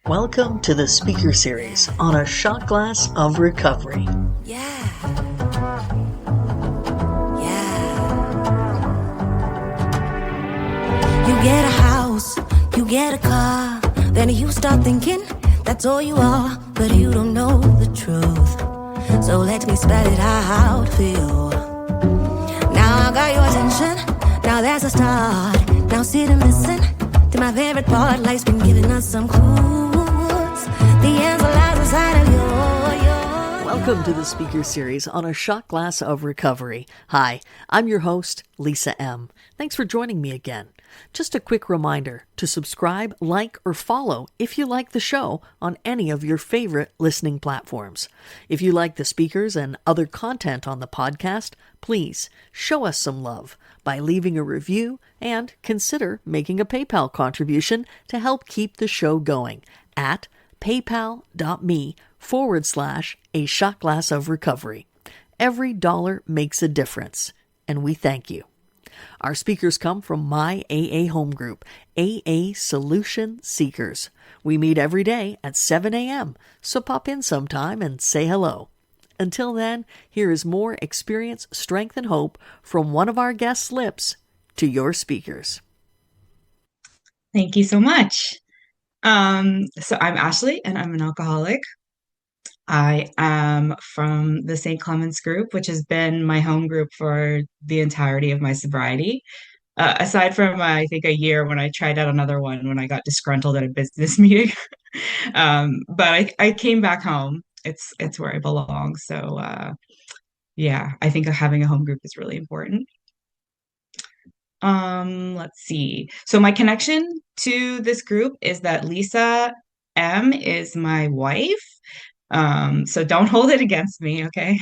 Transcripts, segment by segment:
Welcome to the speaker series on a shot glass of recovery. Yeah. You get a house, you get a car, then you start thinking that's all you are, but you don't know the truth. So let me spell it out for you. Now I got your attention, now there's a start. Now sit and listen to my favorite part. Life's been giving us some clues. The answer lies inside of your. Welcome to the speaker series on a shot glass of recovery. Hi, I'm your host, Lisa M. Thanks for joining me again. Just a quick reminder to subscribe, like, or follow if you like the show on any of your favorite listening platforms. If you like the speakers and other content on the podcast, please show us some love by leaving a review and consider making a PayPal contribution to help keep the show going at paypal.me/a shot glass of recovery. Every dollar makes a difference, and we thank you. Our speakers come from my AA home group, AA Solution Seekers. We meet every day at 7 a.m., so pop in sometime and say hello. Until then, here is more experience, strength, and hope from one of our guests' lips to your speakers. Thank you so much. So I'm Ashley, and I'm an alcoholic. I am from the St. Clements group, which has been my home group for the entirety of my sobriety. Aside from, I think, a year when I tried out another one when I got disgruntled at a business meeting. But I came back home. It's where I belong. So yeah, I think having a home group is really important. Let's see. So my connection to this group is that Lisa M is my wife. So don't hold it against me, okay?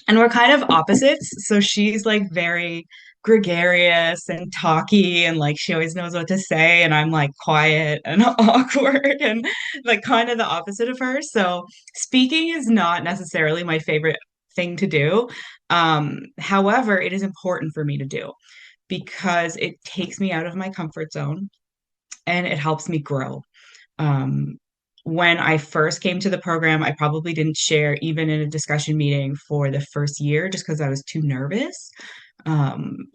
And we're kind of opposites. So she's like very gregarious and talky, and like she always knows what to say, and I'm like quiet and awkward and like kind of the opposite of her. So speaking is not necessarily my favorite thing to do. However, it is important for me to do because it takes me out of my comfort zone and it helps me grow. Um, when I first came to the program, I probably didn't share even in a discussion meeting for the first year just because I was too nervous.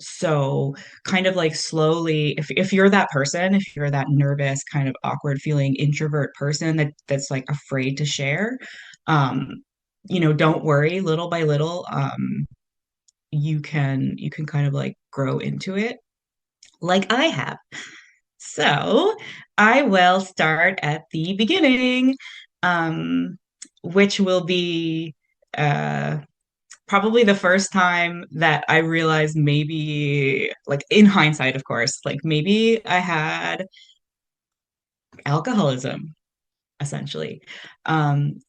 So kind of like slowly, if you're that person, if you're that nervous, kind of awkward feeling introvert person that's like afraid to share, um, don't worry, little by little, you can kind of like grow into it like I have. So I will start at the beginning, um, which will be uh, probably the first time that I realized maybe, like in hindsight, of course, like maybe I had alcoholism, essentially.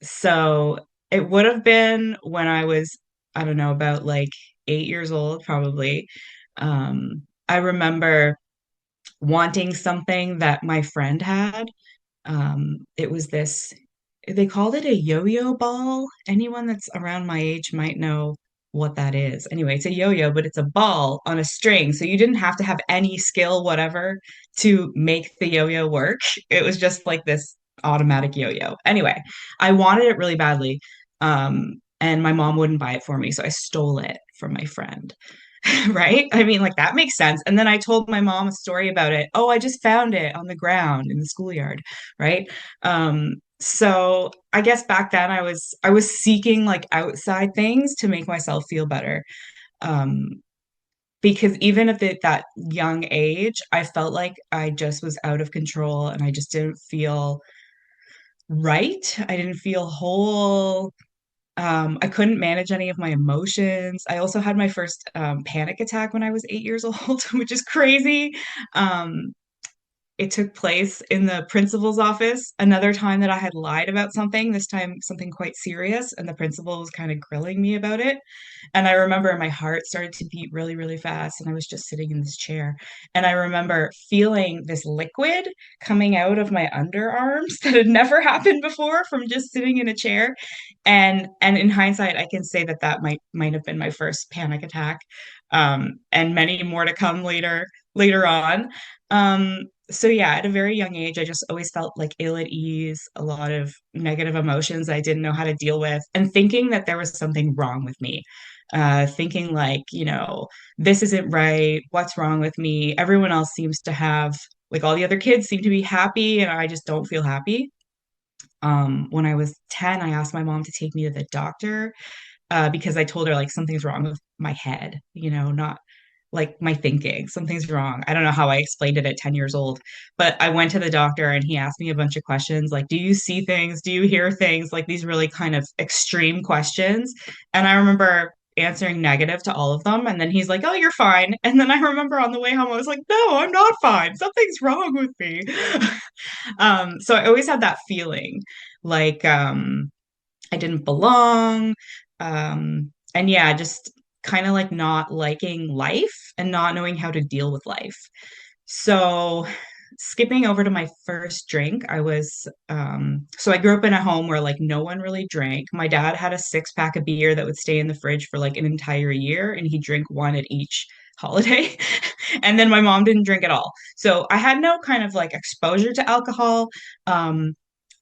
So it would have been when I was, I don't know, about like 8 years old, probably. I remember wanting something that my friend had. It was this, they called it a yo-yo ball. Anyone that's around my age might know what that is. Anyway, it's a yo-yo, but it's a ball on a string. So you didn't have to have any skill, whatever, to make the yo-yo work. It was just like this automatic yo-yo. Anyway, I wanted it really badly. And my mom wouldn't buy it for me. So I stole it from my friend. Right? I mean, like that makes sense. And then I told my mom a story about it. Oh, I just found it on the ground in the schoolyard, right? So I guess back then I was seeking like outside things to make myself feel better. Um, because even at that young age, I felt like I just was out of control and I just didn't feel right. I didn't feel whole. I couldn't manage any of my emotions. I also had my first panic attack when I was 8 years old, which is crazy. Um, it took place in the principal's office. Another time that I had lied about something, this time something quite serious, and the principal was kind of grilling me about it. And I remember my heart started to beat really, really fast, and I was just sitting in this chair. And I remember feeling this liquid coming out of my underarms that had never happened before from just sitting in a chair. And in hindsight, I can say that might have been my first panic attack, and many more to come later. later on. So yeah, at a very young age, I just always felt like ill at ease, a lot of negative emotions I didn't know how to deal with, and thinking that there was something wrong with me. Thinking like, this isn't right. What's wrong with me? Everyone else seems to have, like all the other kids seem to be happy, and I just don't feel happy. When I was 10, I asked my mom to take me to the doctor because I told her like something's wrong with my head, not like my thinking. Something's wrong. I don't know how I explained it at 10 years old, but I went to the doctor and he asked me a bunch of questions like, do you see things? Do you hear things? Like these really kind of extreme questions. And I remember answering negative to all of them. And then he's like, oh, you're fine. And then I remember on the way home, I was like, no, I'm not fine. Something's wrong with me. So I always had that feeling like I didn't belong. And yeah, just kind of like not liking life and not knowing how to deal with life. So skipping over to my first drink, so I grew up in a home where like no one really drank. My dad had a six pack of beer that would stay in the fridge for like an entire year, and he'd drink one at each holiday. And then my mom didn't drink at all. So I had no kind of like exposure to alcohol. Um,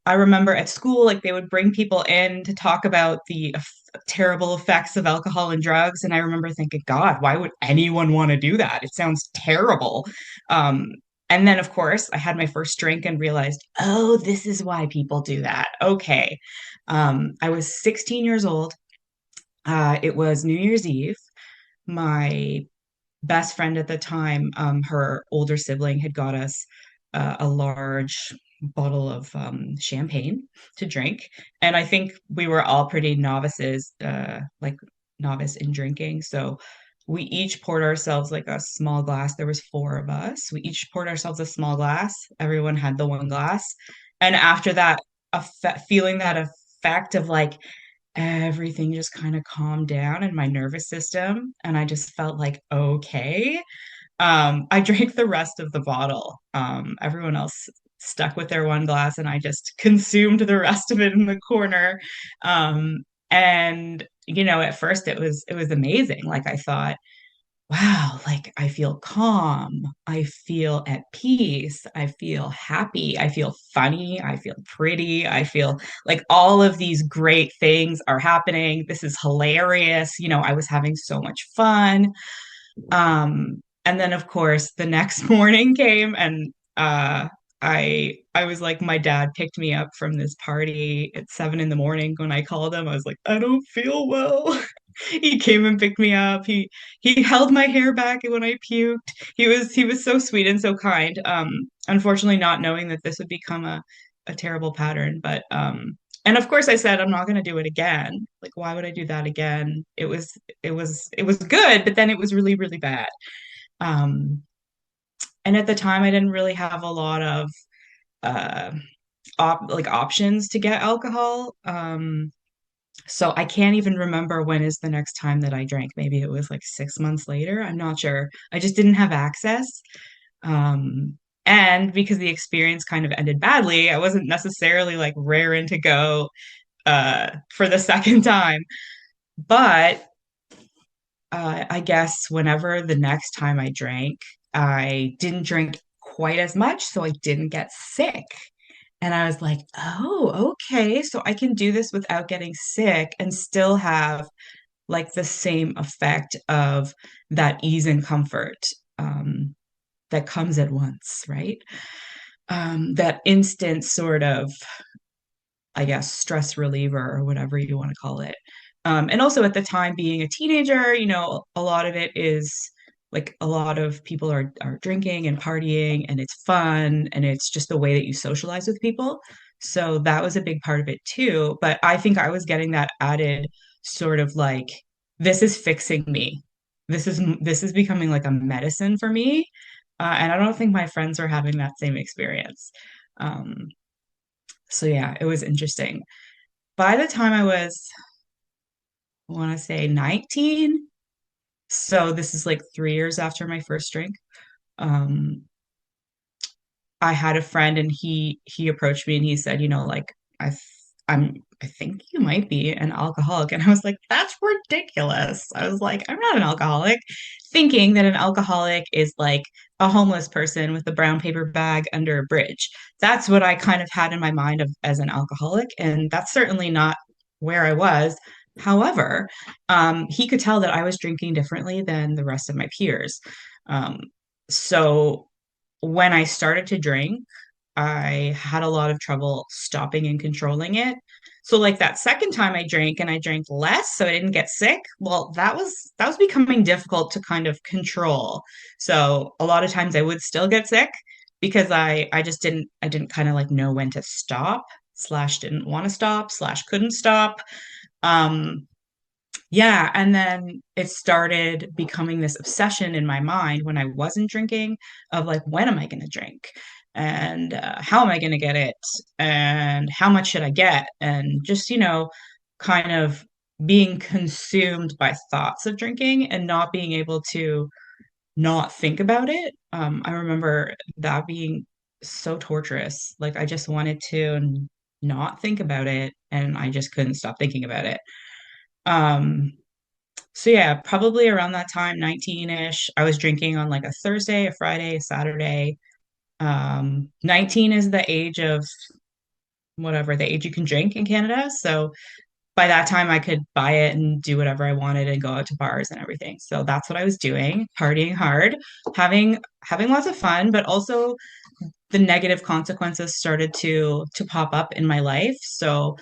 I remember at school, like they would bring people in to talk about the terrible effects of alcohol and drugs. And I remember thinking, God, why would anyone want to do that? It sounds terrible. Um, and then, of course, I had my first drink and realized, oh, this is why people do that. Okay. I was 16 years old. It was New Year's Eve. My best friend at the time, her older sibling had got us a large bottle of champagne to drink. And I think we were all pretty novices, like novice in drinking. So we each poured ourselves like a small glass. There was four of us. We each poured ourselves a small glass. Everyone had the one glass. And after that, feeling that effect of like everything just kind of calmed down in my nervous system and I just felt like okay. I drank the rest of the bottle. Everyone else stuck with their one glass and I just consumed the rest of it in the corner. And at first it was amazing. Like I thought, wow, like I feel calm, I feel at peace, I feel happy, I feel funny, I feel pretty, I feel like all of these great things are happening. This is hilarious. I was having so much fun. And then of course the next morning came and I was like, my dad picked me up from this party at 7 in the morning. When I called him, I was like, I don't feel well. He came and picked me up. He held my hair back when I puked. He was so sweet and so kind. Unfortunately, not knowing that this would become a terrible pattern. But and of course I said I'm not gonna do it again. Like, why would I do that again? It was good, but then it was really, really bad. Um, and at the time I didn't really have a lot of uh like options to get alcohol. So I can't even remember when is the next time that I drank. Maybe it was like 6 months later. I'm not sure. I just didn't have access. And because the experience kind of ended badly, I wasn't necessarily like raring to go for the second time. But I guess whenever the next time I drank, I didn't drink quite as much, so I didn't get sick. And I was like, oh, okay. So I can do this without getting sick and still have like the same effect of that ease and comfort that comes at once, right? That instant sort of, I guess, stress reliever or whatever you want to call it. And also at the time, being a teenager, a lot of it is like a lot of people are drinking and partying, and it's fun, and it's just the way that you socialize with people. So that was a big part of it too. But I think I was getting that added sort of like, this is fixing me. This is becoming like a medicine for me. And I don't think my friends are having that same experience. Um, so yeah, it was interesting. By the time I was, I want to say 19, so this is like 3 years after my first drink. Um, I had a friend and he approached me and he said, like I think you might be an alcoholic. And I was like, that's ridiculous. I was like, I'm not an alcoholic, thinking that an alcoholic is like a homeless person with a brown paper bag under a bridge. That's what I kind of had in my mind of as an alcoholic. And that's certainly not where I was. However, he could tell that I was drinking differently than the rest of my peers. Um, so when I started to drink, I had a lot of trouble stopping and controlling it. So like that second time I drank and I drank less so I didn't get sick, well, that was becoming difficult to kind of control. So a lot of times I would still get sick because I just didn't kind of like know when to stop, slash didn't want to stop, slash couldn't stop. Um yeah, and then it started becoming this obsession in my mind when I wasn't drinking of like, when am I going to drink? And how am I going to get it? And how much should I get? And just, kind of being consumed by thoughts of drinking and not being able to not think about it. I remember that being so torturous. Like, I just wanted to not think about it, and I just couldn't stop thinking about it. Um, so yeah, probably around that time, 19-ish, I was drinking on like a Thursday, a Friday, a Saturday. 19 is the age of whatever, the age you can drink in Canada. So by that time I could buy it and do whatever I wanted and go out to bars and everything. So that's what I was doing, partying hard, having lots of fun, but also the negative consequences started to pop up in my life. So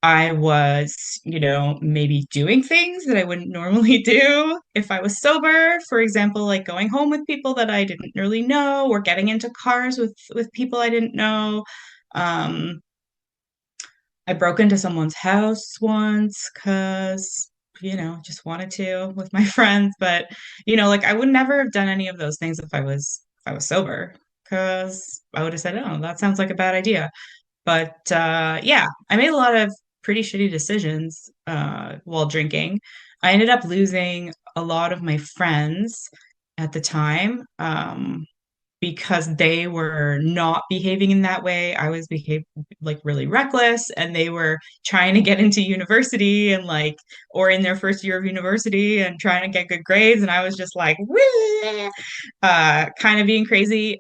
I was, maybe doing things that I wouldn't normally do if I was sober. For example, like going home with people that I didn't really know, or getting into cars with people I didn't know. Um, I broke into someone's house once because, just wanted to with my friends. But, like I would never have done any of those things if I was sober, because I would have said, oh, that sounds like a bad idea. But yeah, I made a lot of pretty shitty decisions while drinking. I ended up losing a lot of my friends at the time, because they were not behaving in that way. I was behaving like really reckless, and they were trying to get into university and like, or in their first year of university and trying to get good grades. And I was just like, kind of being crazy.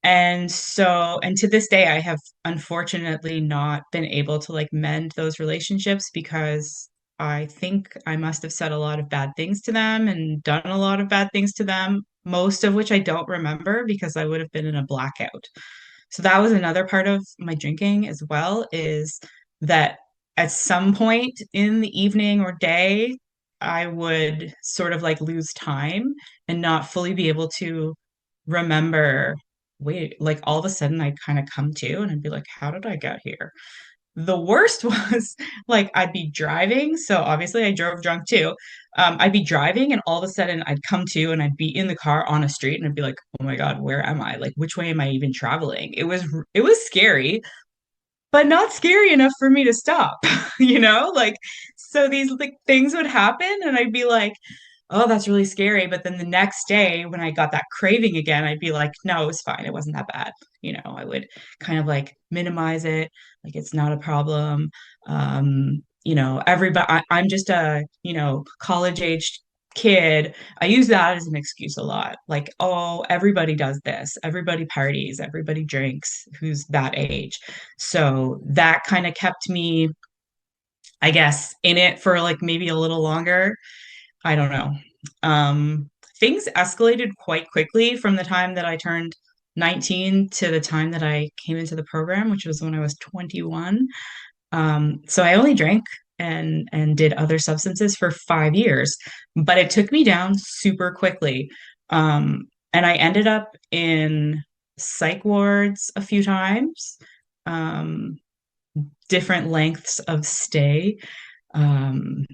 And to this day, I have unfortunately not been able to like mend those relationships, because I think I must have said a lot of bad things to them and done a lot of bad things to them, most of which I don't remember because I would have been in a blackout. So that was another part of my drinking as well, is that at some point in the evening or day, I would sort of like lose time and not fully be able to remember. Wait, like all of a sudden I'd kind of come to and I'd be like, how did I get here? The worst was like I'd be driving. So obviously I drove drunk too. I'd be driving and all of a sudden I'd come to and I'd be in the car on a street and I'd be like, oh my God, where am I? Like, which way am I even traveling? It was scary, but not scary enough for me to stop, Like, so these like things would happen and I'd be like, oh, that's really scary. But then the next day when I got that craving again, I'd be like, no, it was fine. It wasn't that bad. I would kind of like minimize it, like it's not a problem. Everybody, I'm just a, college aged kid. I use that as an excuse a lot. Like, oh, everybody does this. Everybody parties. Everybody drinks who's that age. So that kind of kept me, I guess, in it for like maybe a little longer. I don't know. Things escalated quite quickly from the time that I turned 19 to the time that I came into the program, which was when I was 21. So I only drank and did other substances for 5 years, but it took me down super quickly. And I ended up in psych wards a few times, um, different lengths of stay. Um,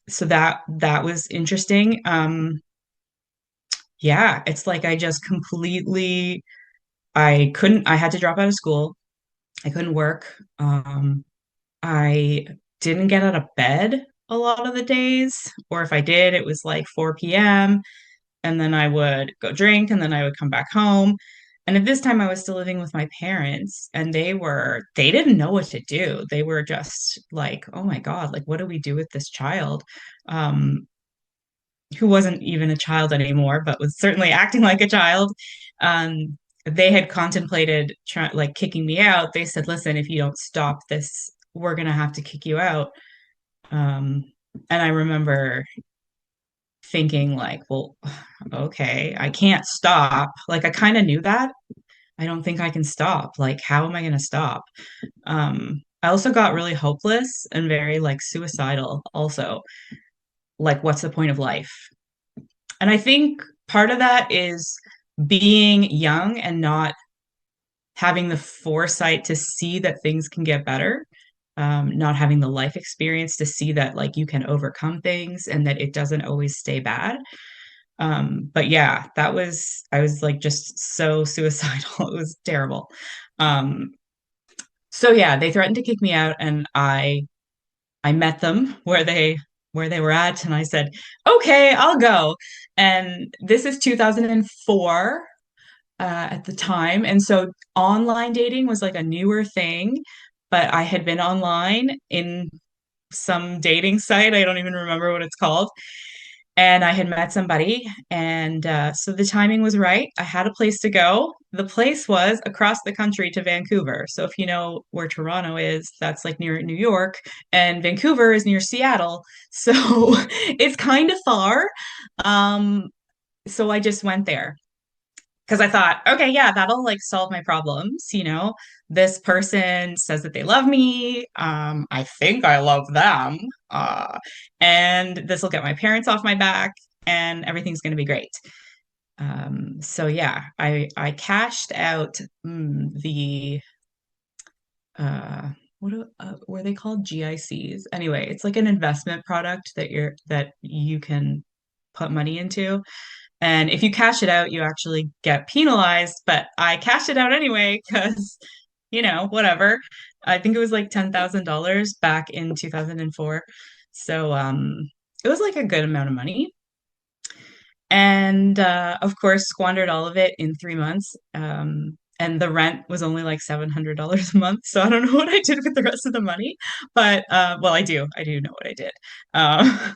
so that was interesting. Yeah, it's like I just completely, I had to drop out of school. I couldn't work. I didn't get out of bed a lot of the days, or if I did, it was like 4 p.m. and then I would go drink and then I would come back home. And at this time, I was still living with my parents, and they didn't know what to do. They were just like, oh my God, like, what do we do with this child? Um, who wasn't even a child anymore, but was certainly acting like a child. They had contemplated like kicking me out. They said, listen, if you don't stop this, we're going to have to kick you out. Um, and I remember thinking like, well, okay, I can't stop. Like I kind of knew that. I don't think I can stop. Like, how am I going to stop? I also got really hopeless and very like suicidal also. Like, what's the point of life? And I think part of that is being young and not having the foresight to see that things can get better, not having the life experience to see that like you can overcome things and that it doesn't always stay bad. But yeah, I was like just so suicidal. It was terrible. Um, so yeah, they threatened to kick me out, and I met them where they were at, and I said, "Okay, I'll go." And this is 2004 at the time, and so online dating was like a newer thing. But I had been online in some dating site. I don't even remember what it's called, and I had met somebody, and so the timing was right. I had a place to go. The place was across the country to Vancouver. So if you know where Toronto is, that's like near New York, and Vancouver is near Seattle. So it's kind of far. Um, so I just went there because I thought, okay, yeah, that'll like solve my problems. You know, this person says that they love me. I think I love them. Uh, and this will get my parents off my back and everything's going to be great. So yeah, I cashed out the uh were they called GICs? Anyway, it's like an investment product that you can put money into. And if you cash it out, you actually get penalized. But I cashed it out anyway because, whatever. I think it was like $10,000 back in 2004. So it was like a good amount of money. And of course, squandered all of it in 3 months. And the rent was only like $700 a month. So I don't know what I did with the rest of the money. But well, I do. I do know what I did. Um,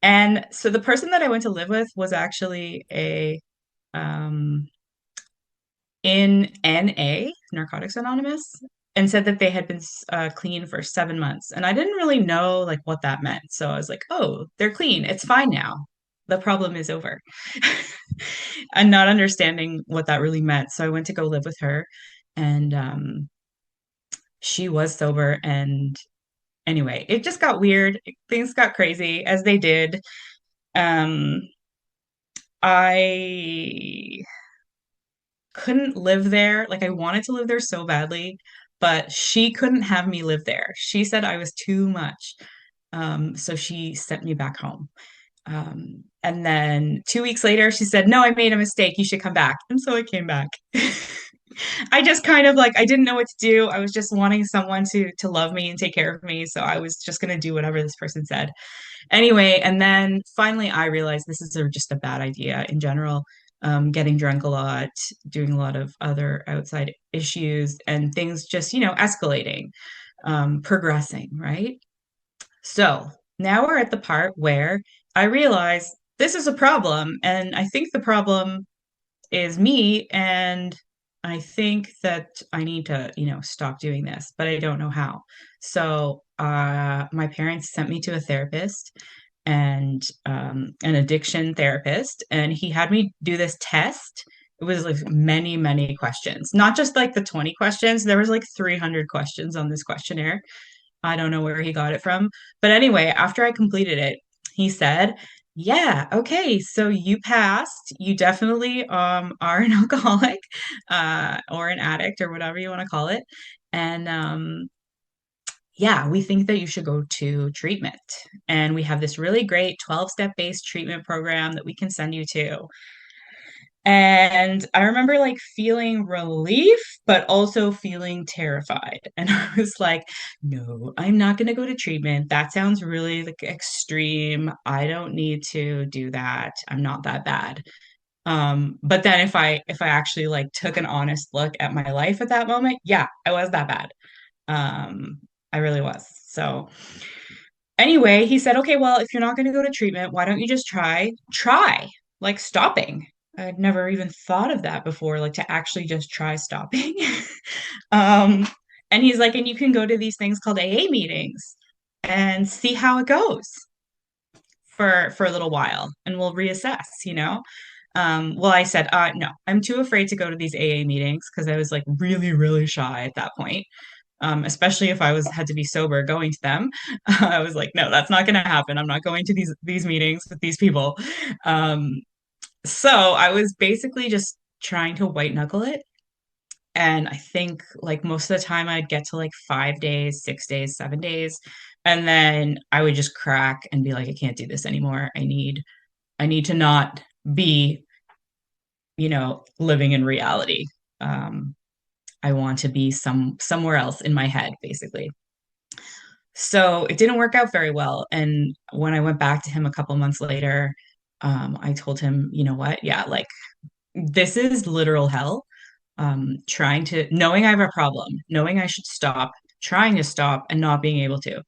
and so the person that I went to live with was actually a um, in NA, Narcotics Anonymous, and said that they had been clean for 7 months. And I didn't really know like what that meant. So I was like, oh, they're clean. It's fine now. The problem is over. And not understanding what that really meant. So I went to go live with her, and she was sober. And anyway, it just got weird. Things got crazy as they did. Um, I couldn't live there. Like I wanted to live there so badly, but she couldn't have me live there. She said I was too much. So she sent me back home. And then 2 weeks later, she said, no, I made a mistake. You should come back. And so I came back. I just kind of like I didn't know what to do. I was just wanting someone to love me and take care of me. So I was just gonna do whatever this person said. Anyway, and then finally I realized this is just a bad idea in general. Getting drunk a lot, doing a lot of other outside issues, and things just, escalating, progressing, right? So now we're at the part where I realize this is a problem, and I think the problem is me, and I think that I need to, stop doing this, but I don't know how. So my parents sent me to a therapist and an addiction therapist, and he had me do this test. It was like many, many questions, not just like the 20 questions. There was like 300 questions on this questionnaire. I don't know where he got it from. But anyway, after I completed it, he said, yeah, okay, so you passed. You definitely are an alcoholic or an addict or whatever you want to call it. And yeah, we think that you should go to treatment. And we have this really great 12-step based treatment program that we can send you to. And I remember like feeling relief, but also feeling terrified. And I was like, no, I'm not going to go to treatment. That sounds really like extreme. I don't need to do that. I'm not that bad. But then if I actually like took an honest look at my life at that moment, yeah, I was that bad. I really was. So anyway, he said, okay, well, if you're not going to go to treatment, why don't you just try like stopping? I'd never even thought of that before, like to actually just try stopping. Um, and he's like, and you can go to these things called AA meetings and see how it goes for a little while, and we'll reassess, you know? Well, I said, no, I'm too afraid to go to these AA meetings because I was like really, really shy at that point. Especially if I was had to be sober going to them. I was like, no, that's not going to happen. I'm not going to these meetings with these people. Um, so I was basically just trying to white knuckle it. And I think like most of the time I'd get to like 5 days, 6 days, 7 days, and then I would just crack and be like, I can't do this anymore. I need to not be, living in reality. Um, I want to be somewhere else in my head, basically. So it didn't work out very well. And when I went back to him a couple months later, I told him, you know what? Yeah, like this is literal hell. Knowing I have a problem, knowing I should stop, trying to stop and not being able to.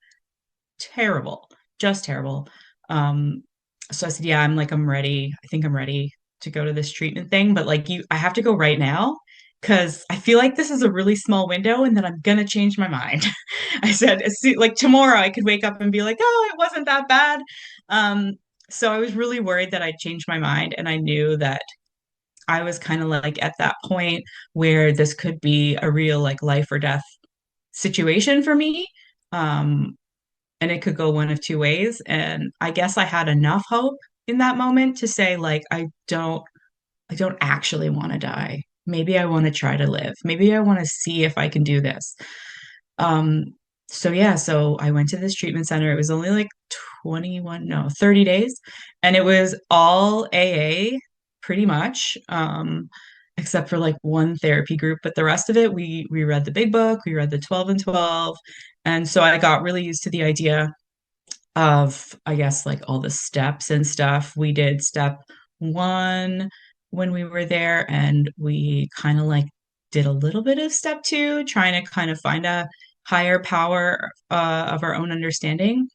Terrible, just terrible. Um, so I said, yeah, I'm ready. I think I'm ready to go to this treatment thing, but like I have to go right now because I feel like this is a really small window and then I'm gonna change my mind. I said, like tomorrow I could wake up and be like, oh, it wasn't that bad. Um, so I was really worried that I'd change my mind, and I knew that I was kind of like at that point where this could be a real like life or death situation for me. Um, and it could go one of two ways. And I guess I had enough hope in that moment to say, like, I don't actually want to die. Maybe I want to try to live. Maybe I want to see if I can do this. Um, so yeah, so I went to this treatment center. It was only like 21, no, 30 days. And it was all AA pretty much. Except for like one therapy group, but the rest of it, we read the big book, we read the 12 and 12. And so I got really used to the idea of, I guess, like all the steps and stuff. We did step one when we were there, and we kind of like did a little bit of step two, trying to kind of find a higher power of our own understanding.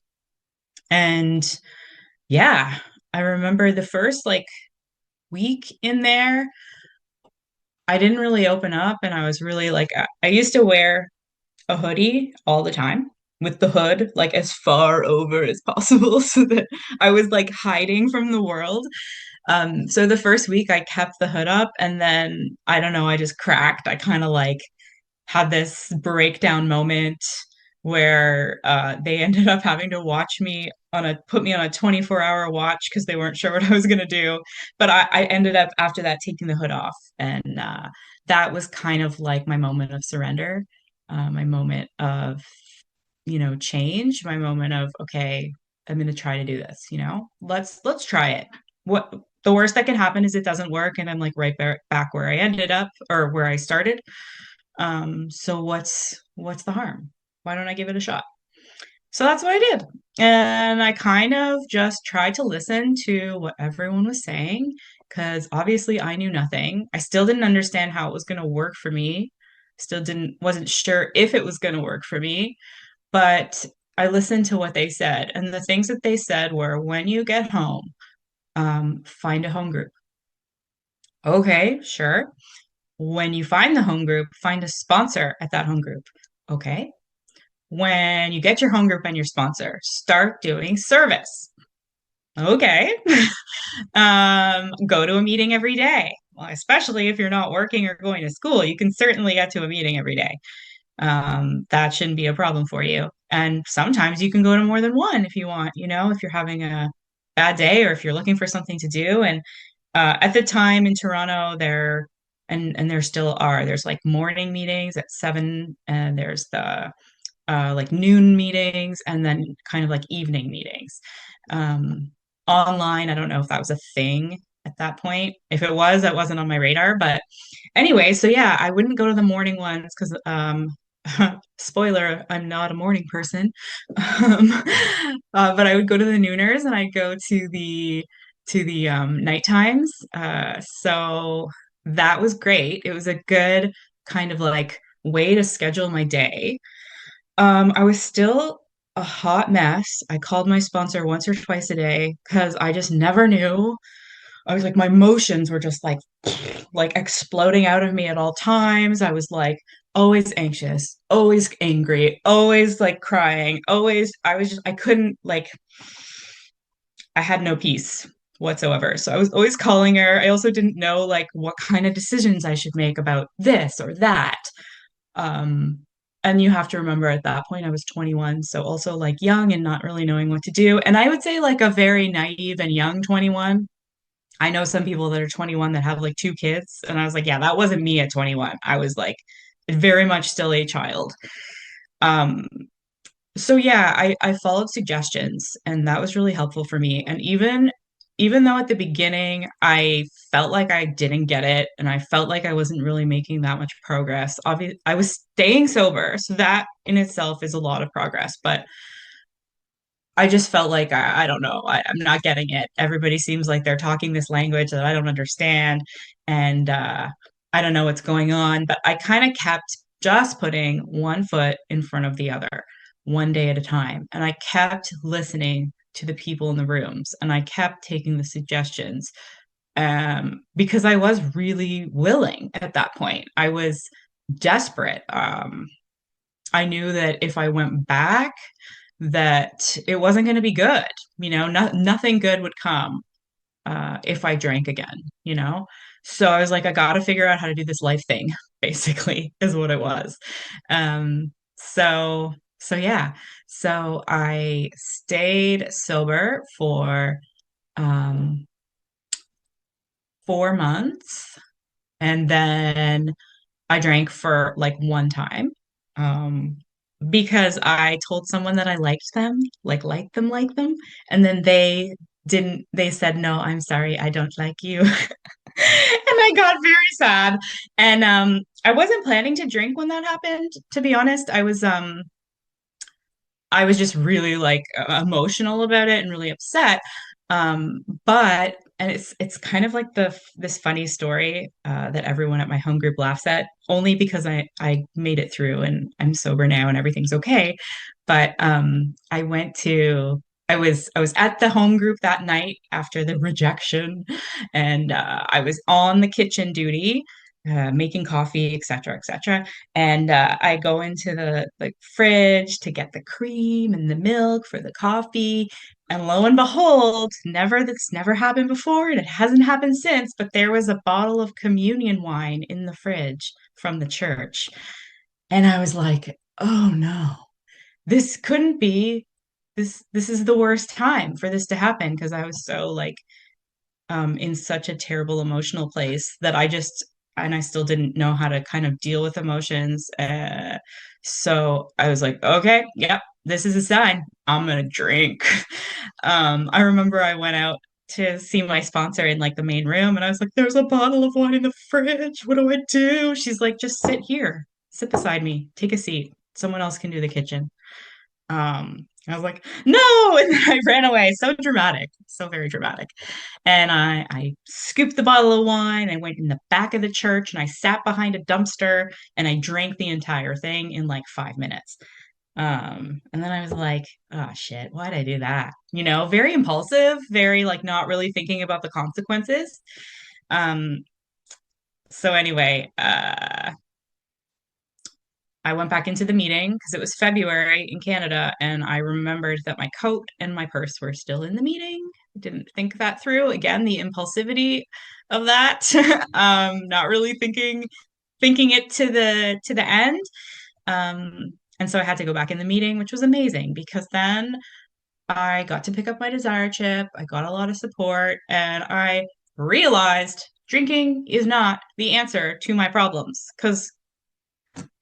And yeah, I remember the first like week in there, I didn't really open up, and I was really like, I used to wear a hoodie all the time with the hood like as far over as possible so that I was like hiding from the world. So the first week I kept the hood up, and then I don't know, I just cracked. I kind of like had this breakdown moment where they ended up having to put me on a 24-hour watch because they weren't sure what I was going to do. But I ended up after that taking the hood off. And that was kind of like my moment of surrender, my moment of, change, my moment of, okay, I'm going to try to do this, let's try it. What the worst that can happen is it doesn't work and I'm like right back where I ended up or where I started. So what's the harm? Why don't I give it a shot? So that's what I did. And I kind of just tried to listen to what everyone was saying because obviously I knew nothing. I still didn't understand how it was going to work for me. Still wasn't sure if it was going to work for me, but I listened to what they said. And the things that they said were when you get home, find a home group. Okay, sure. When you find the home group, find a sponsor at that home group. Okay. When you get your home group and your sponsor, start doing service. Okay. Go to a meeting every day. Well, especially if you're not working or going to school, you can certainly get to a meeting every day. That shouldn't be a problem for you. And sometimes you can go to more than one if you want, if you're having a bad day or if you're looking for something to do. And at the time in Toronto, and there still are, there's like morning meetings at 7, and there's the like noon meetings, and then kind of like evening meetings. Um, Online, I don't know if that was a thing at that point. If it was, that wasn't on my radar. But anyway, so yeah, I wouldn't go to the morning ones because spoiler, I'm not a morning person. But I would go to the nooners, and I'd go to the to the night times. So that was great. It was a good kind of like way to schedule my day. I was still a hot mess. I called my sponsor once or twice a day because I just never knew. I was like, my emotions were just like exploding out of me at all times. I was like always anxious, always angry, always like crying, always, I was just, I couldn't like, I had no peace whatsoever. So I was always calling her. I also didn't know like what kind of decisions I should make about this or that. Um, and you have to remember at that point I was 21, so also like young and not really knowing what to do. And I would say like a very naive and young 21. I know some people that are 21 that have like two kids, and I was like, yeah, that wasn't me at 21. I was like very much still a child. Um, so yeah, I followed suggestions and that was really helpful for me. And even though at the beginning I felt like I didn't get it and I felt like I wasn't really making that much progress, obviously I was staying sober. So that in itself is a lot of progress. But I just felt like I don't know, I'm not getting it. Everybody seems like they're talking this language that I don't understand, and I don't know what's going on. But I kind of kept just putting one foot in front of the other, one day at a time, and I kept listening to the people in the rooms, and I kept taking the suggestions because I was really willing at that point. I was desperate. I knew that if I went back, that it wasn't going to be good. Nothing good would come if I drank again, you know? So I was like, I got to figure out how to do this life thing, basically, is what it was. So yeah. So I stayed sober for um, 4 months, and then I drank for like one time. Um, because I told someone that I liked them, and then they said, no, I'm sorry, I don't like you. And I got very sad. And I wasn't planning to drink when that happened, to be honest. I was just really like emotional about it and really upset. But and it's kind of like this funny story that everyone at my home group laughs at, only because I made it through and I'm sober now and everything's okay. But I was at the home group that night after the rejection, and I was on the kitchen duty, making coffee, etc., etc. And I go into the fridge to get the cream and the milk for the coffee. And lo and behold, that's never happened before, and it hasn't happened since, but there was a bottle of communion wine in the fridge from the church. And I was like, oh no, this couldn't be this is the worst time for this to happen, because I was so like in such a terrible emotional place that and I still didn't know how to kind of deal with emotions. So I was like, okay, yep, this is a sign. I'm gonna drink. I remember I went out to see my sponsor in like the main room, and I was like, there's a bottle of wine in the fridge. What do I do? She's like, just sit here, sit beside me, take a seat. Someone else can do the kitchen. I was like, no, and then I ran away. So dramatic, so very dramatic. And I scooped the bottle of wine. I went in the back of the church and I sat behind a dumpster and I drank the entire thing in like 5 minutes. And then I was like, oh shit, why'd I do that? Very impulsive, very like not really thinking about the consequences. Um, so anyway, I went back into the meeting because it was February in Canada, and I remembered that my coat and my purse were still in the meeting. Didn't think that through. Again, the impulsivity of that, not really thinking it to the end. And so I had to go back in the meeting, which was amazing because then I got to pick up my desire chip. I got a lot of support, and I realized drinking is not the answer to my problems, because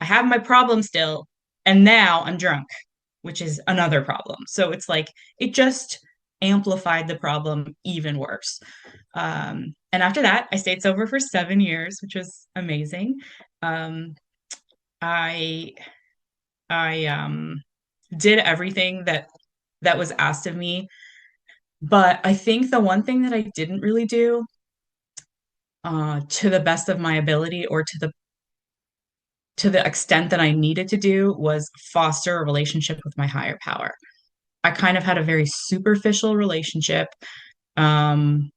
I have my problem still, and now I'm drunk, which is another problem. So it's like it just amplified the problem even worse. And after that, I stayed sober for 7 years, which was amazing. Um, I I did everything that was asked of me But I think the one thing that I didn't really do to the best of my ability or to the extent that I needed to do was foster a relationship with my higher power. I kind of had a very superficial relationship. Um,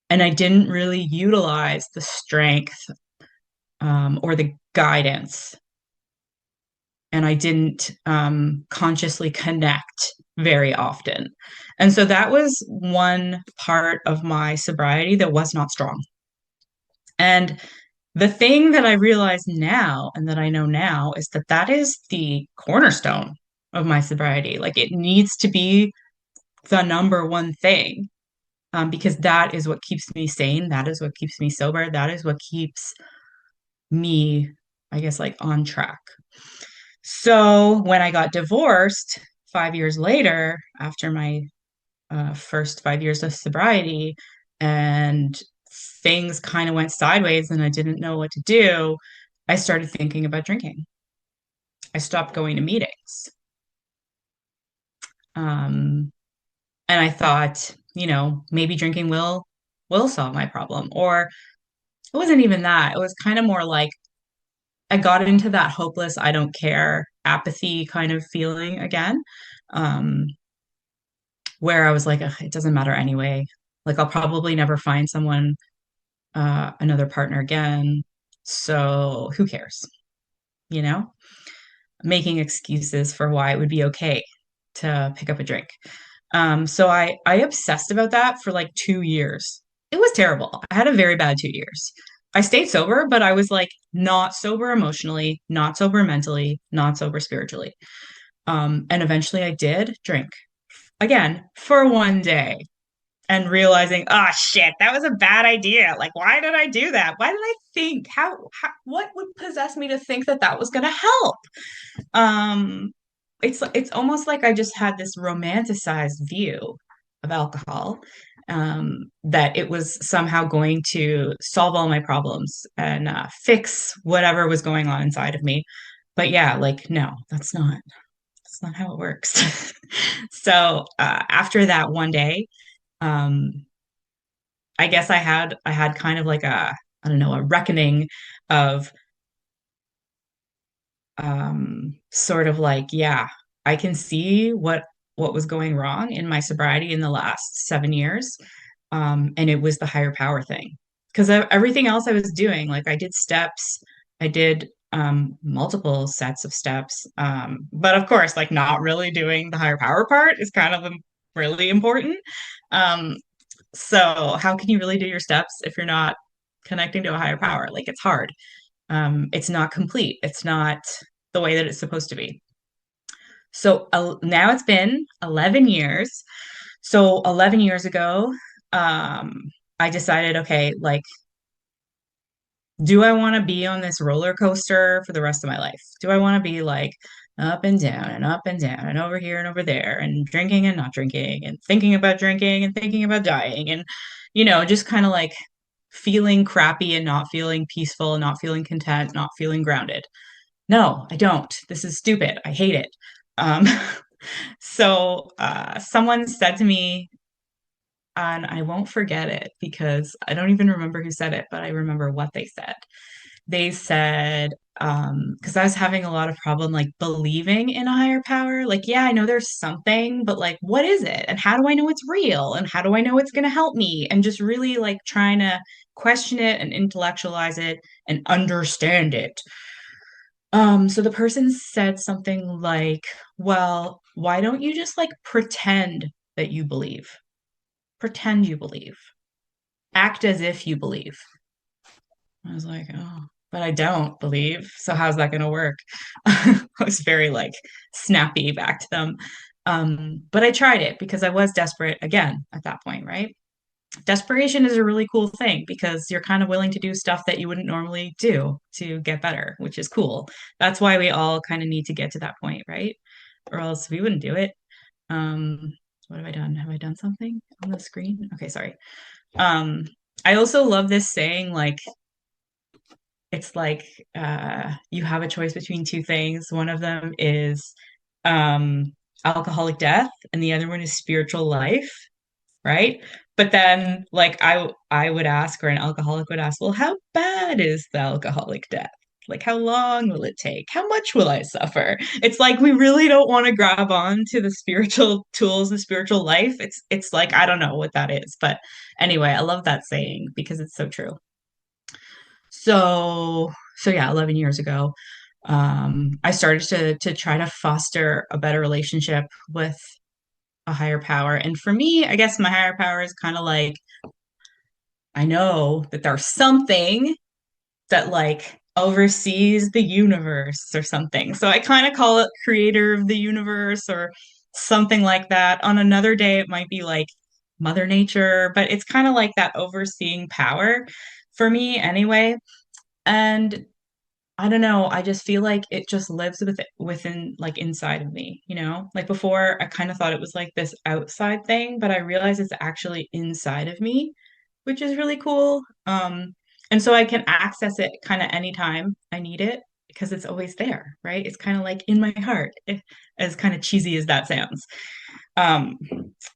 and I didn't really utilize the strength or the guidance. And I didn't consciously connect very often. And so that was one part of my sobriety that was not strong. And the thing that I realize now and that I know now is that that is the cornerstone of my sobriety. Like it needs to be the number one thing, because that is what keeps me sane. That is what keeps me sober. That is what keeps me, I guess, like on track. So when I got divorced 5 years later, after my first 5 years of sobriety, and things kind of went sideways and I didn't know what to do, I started thinking about drinking. I stopped going to meetings. Um, and I thought, maybe drinking will solve my problem. Or it wasn't even that. It was kind of more like I got into that hopeless, I don't care, apathy kind of feeling again, um, where I was like, "Ugh, it doesn't matter anyway. Like, I'll probably never find someone, another partner again. So who cares? You know, making excuses for why it would be okay to pick up a drink. So I obsessed about that for like 2 years. It was terrible. I had a very bad 2 years. I stayed sober, but I was like not sober emotionally, not sober mentally, not sober spiritually. And eventually I did drink again for one day and realizing, oh shit, that was a bad idea. Like, why did I do that? Why did I think what would possess me to think that that was going to help? Um, it's almost like I just had this romanticized view of alcohol, that it was somehow going to solve all my problems and fix whatever was going on inside of me. But yeah, like no, that's not how it works. So after that one day, um, I guess I had kind of like a I don't know a reckoning of sort of like, yeah, I can see what was going wrong in my sobriety in the last 7 years. And it was the higher power thing. Because everything else I was doing, like I did steps, I did multiple sets of steps. But of course, like not really doing the higher power part is kind of really important. Um, so how can you really do your steps if you're not connecting to a higher power? Like it's hard. It's not complete. It's not the way that it's supposed to be. So now it's been 11 years. So 11 years ago, um, I decided, okay, like, do I want to be on this roller coaster for the rest of my life? Do I want to be like up and down and up and down and over here and over there and drinking and not drinking and thinking about drinking and thinking about dying and, just kind of like feeling crappy and not feeling peaceful, not feeling content, not feeling grounded? No, I don't. This is stupid. I hate it. Um, so someone said to me, and I won't forget it because I don't even remember who said it, but I remember what they said. They said, because I was having a lot of problem like believing in a higher power. Like, yeah, I know there's something, but like, what is it? And how do I know it's real? And how do I know it's going to help me? And just really like trying to question it and intellectualize it and understand it. So the person said something like, well, why don't you just like pretend that you believe? Pretend you believe. Act as if you believe. I was like, oh, but I don't believe. So how's that going to work? I was very like snappy back to them. But I tried it because I was desperate again at that point, right? Desperation is a really cool thing because you're kind of willing to do stuff that you wouldn't normally do to get better, which is cool. That's why we all kind of need to get to that point, right? Or else we wouldn't do it. Um, what have I done? Have I done something on the screen? Okay, sorry. Um, I also love this saying, like, it's like you have a choice between two things. One of them is um, alcoholic death, and the other one is spiritual life. right? But then like I would ask, or an alcoholic would ask, well, how bad is the alcoholic death? Like how long will it take? How much will I suffer? It's like we really don't want to grab on to the spiritual tools, the spiritual life. It's like I don't know what that is, but anyway, I love that saying because it's so true. So yeah, 11 years ago, I started to try to foster a better relationship with a higher power. And for me, I guess my higher power is kind of like I know that there's something that like oversees the universe or something. So I kind of call it creator of the universe or something like that. On another day, it might be like Mother Nature, but it's kind of like that overseeing power for me anyway. And I don't know, I just feel like it just lives within like inside of me, you know? Like before I kind of thought it was like this outside thing, but I realize it's actually inside of me, which is really cool. And so I can access it kind of anytime I need it because it's always there, right? It's kind of like in my heart, as kind of cheesy as that sounds. Um,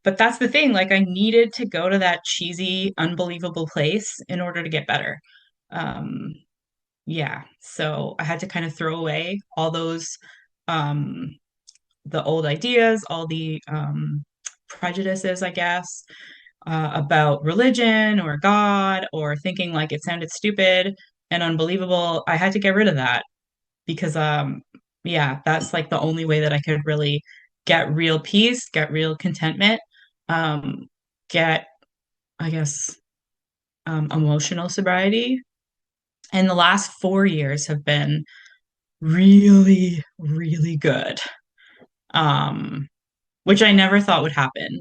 but that's the thing, like I needed to go to that cheesy, unbelievable place in order to get better. Um, yeah, so I had to kind of throw away all those um the old ideas, all the prejudices, I guess, about religion or God or thinking like it sounded stupid and unbelievable. I had to get rid of that because yeah, that's like the only way that I could really get real peace, get real contentment, get I guess emotional sobriety. And the last 4 years have been really, really good. Um, which I never thought would happen.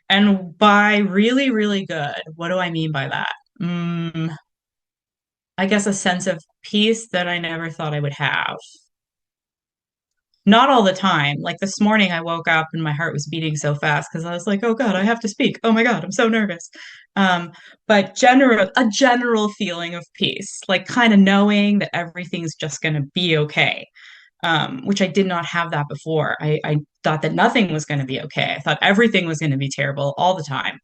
And by really, really good, what do I mean by that? I guess a sense of peace that I never thought I would have. Not all the time. Like this morning, I woke up and my heart was beating so fast because I was like, "Oh God, I have to speak. Oh my God, I'm so nervous." Um, but a general feeling of peace, like kind of knowing that everything's just going to be okay. Which I did not have that before. I thought that nothing was going to be okay. I thought everything was going to be terrible all the time.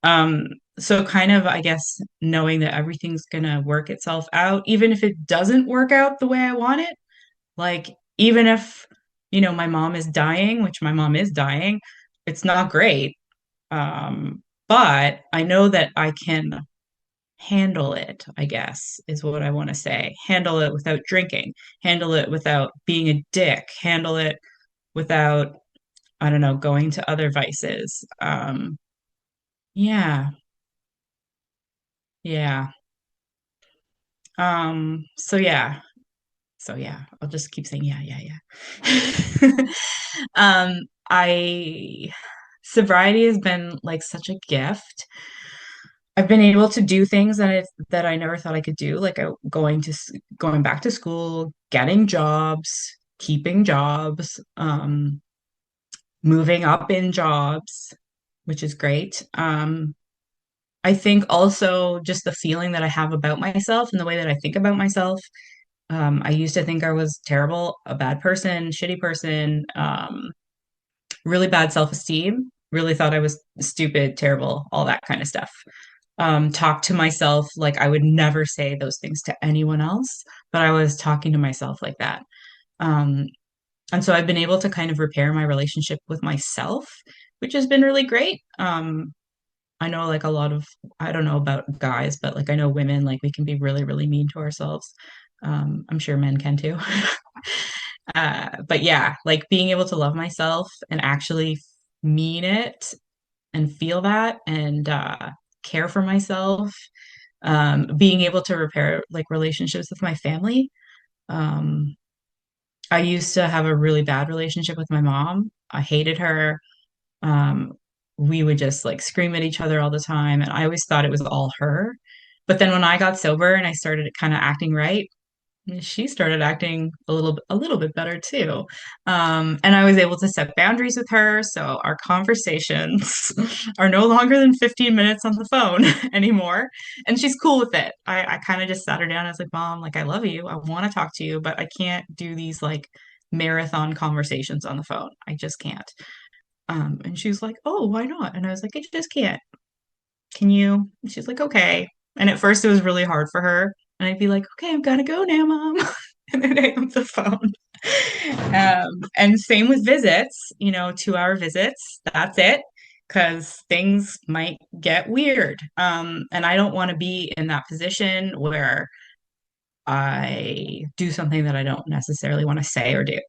Um, so kind of, I guess, knowing that everything's going to work itself out, even if it doesn't work out the way I want it. Like, even if, my mom is dying, which my mom is dying, it's not great. But I know that I can handle it, I guess, is what I want to say. Handle it without drinking, handle it without being a dick, handle it without, I don't know, going to other vices. Yeah, yeah. So yeah. So yeah, I'll just keep saying yeah, yeah, yeah. I sobriety has been like such a gift. I've been able to do things that I never thought I could do, like going back to school, getting jobs, keeping jobs, moving up in jobs, which is great. I think also just the feeling that I have about myself and the way that I think about myself. I used to think I was terrible, a bad person, shitty person, really bad self-esteem, really thought I was stupid, terrible, all that kind of stuff. Talk to myself like I would never say those things to anyone else, but I was talking to myself like that. Um, and so I've been able to kind of repair my relationship with myself, which has been really great. I know like a lot of, I don't know about guys, but like I know women, like we can be really, really mean to ourselves. I'm sure men can too. But yeah, like being able to love myself and actually mean it and feel that and care for myself, being able to repair like relationships with my family. Um, I used to have a really bad relationship with my mom. I hated her. Um, we would just like scream at each other all the time, and I always thought it was all her. But then when I got sober and I started kind of acting right, she started acting a little bit better too. And I was able to set boundaries with her, so our conversations are no longer than 15 minutes on the phone anymore. And she's cool with it. I kind of just sat her down. I was like, Mom, like I love you. I want to talk to you, but I can't do these like marathon conversations on the phone. I just can't. And she was like, "Oh, why not?" And I was like, "I just can't. Can you?" And she's like, "Okay." And at first it was really hard for her. And I'd be like, "Okay, I've got to go now, Mom." And then I hang up the phone. And same with visits, 2 hour visits. That's it. Because things might get weird. And I don't want to be in that position where I do something that I don't necessarily want to say or do.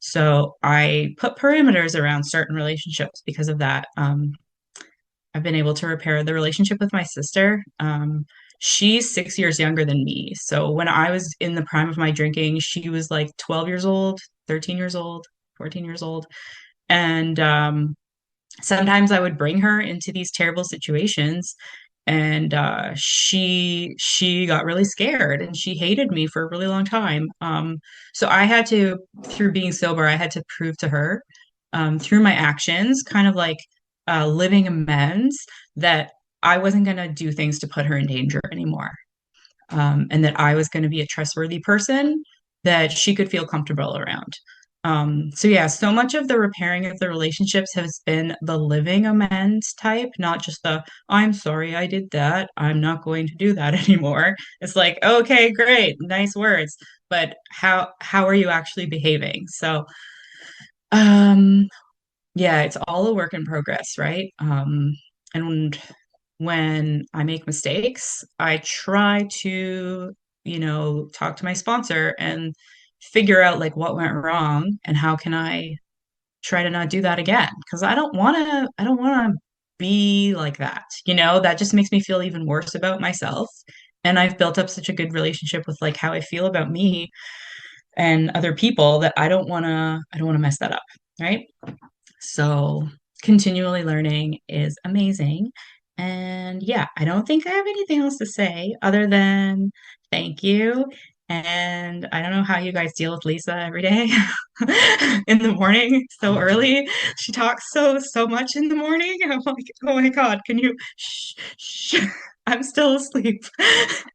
So I put parameters around certain relationships because of that. I've been able to repair the relationship with my sister. She's 6 years younger than me. So when I was in the prime of my drinking, she was like 12 years old, 13 years old, 14 years old. And sometimes I would bring her into these terrible situations, and she got really scared and she hated me for a really long time. So I had to, through being sober, I had to prove to her, through my actions, kind of like living amends, that I wasn't going to do things to put her in danger anymore, and that I was going to be a trustworthy person that she could feel comfortable around. So yeah, so much of the repairing of the relationships has been the living amends type, not just the "I'm sorry I did that. I'm not going to do that anymore." It's like, okay, great, nice words, but how are you actually behaving? So um yeah, it's all a work in progress, right? And when I make mistakes, I try to, talk to my sponsor and figure out like what went wrong and how can I try to not do that again. Because I don't want to be like that. That just makes me feel even worse about myself. And I've built up such a good relationship with like how I feel about me and other people that I don't want to mess that up. Right. So continually learning is amazing. And yeah, I don't think I have anything else to say other than thank you. And I don't know how you guys deal with Lisa every day in the morning so early. She talks so much in the morning. I'm like, oh my God, can you shh. I'm still asleep.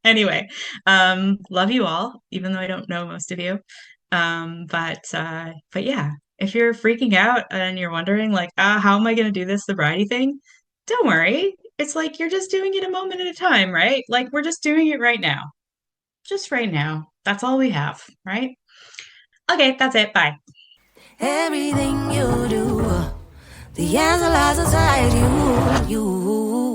Anyway, love you all, even though I don't know most of you. But yeah, if you're freaking out and you're wondering like, how am I going to do this sobriety thing? Don't worry. It's like you're just doing it a moment at a time, right? Like we're just doing it right now. Just right now. That's all we have, right? Okay, that's it. Bye. Everything you do, the answer lies inside you.